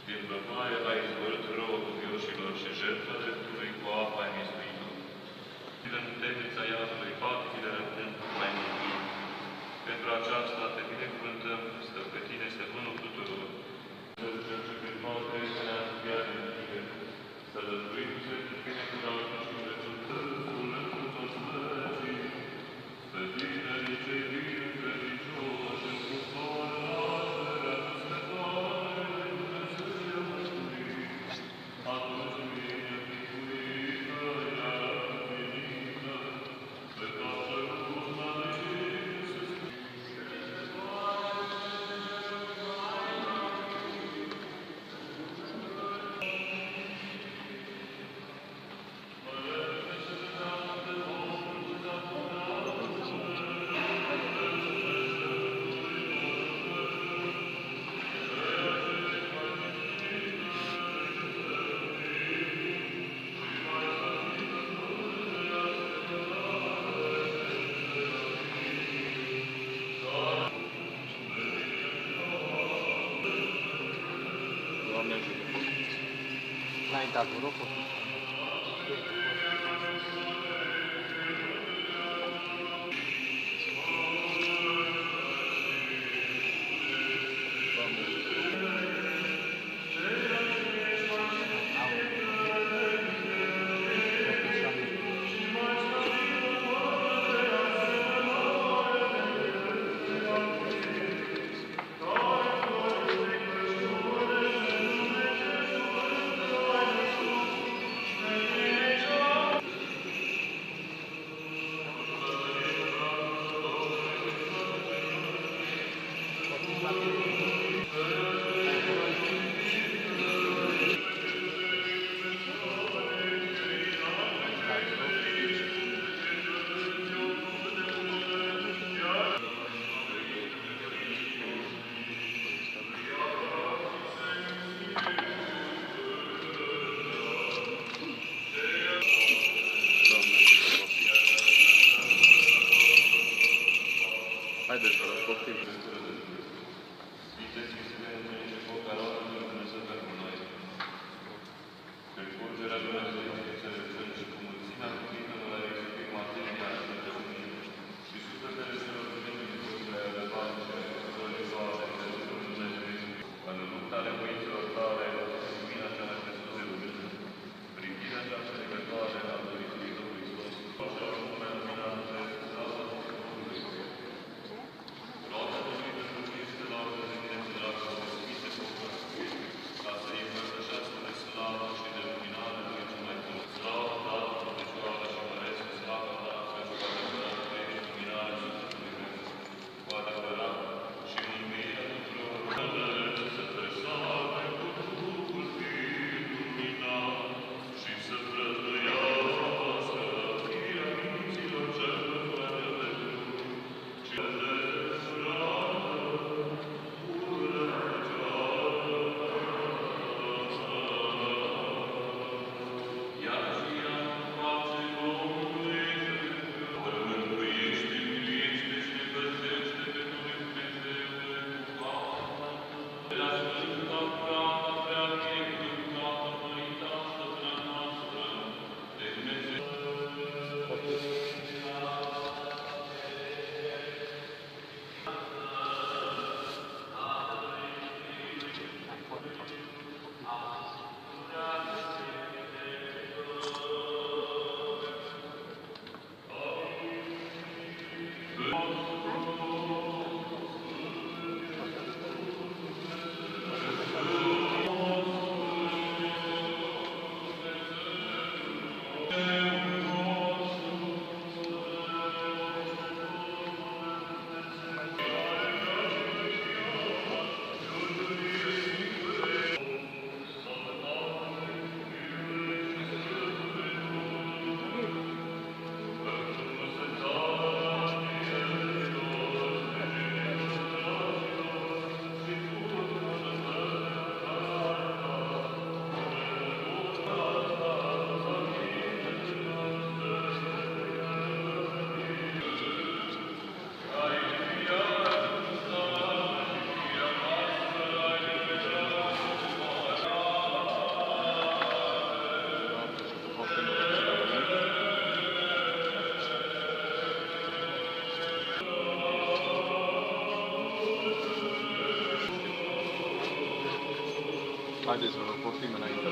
Din băbaie ai izvorât rău cuvioșilor și jertfa dreptului cu apa ai mistuitor. În temnița iadului, patile rământ mai mântuit. Pentru aceasta te binecuvântăm, stăpâtine, stăpânul tuturor. Să trece pe toate, să ne ascuiare în tine, să lăsluim cu sfântul binecuvântul și rezultătul întru toți slăcii, să tinerii cei bine credincioși în custoarea nașterea născătoare de Dumnezeului, atunci mie picuită, iar împlinită, pe toată urma de Iisus. Înaintea cu rocul. Haideți să răspoftim. Sfinteți Hristos, Dumnezeu, foc al Domnului Dumnezeu pentru noi. Prin curgerea Dumnezeirii înțelepciuni și cu mulțimea cuvintelor ai explicat materia Sfinte Unii și sufletele celor Dumnezeu Dumnezeu ai adăpat și ai făcut soare de Dumnezeu. În lupta nevoințelor tale, lumina cea mai presus de lumină, privirea cea înțelegătoare a Mântuitorului Hristos, așa cum lumea luminată, slavă Domnului. Noaptea Haideți să vă poftim înainte.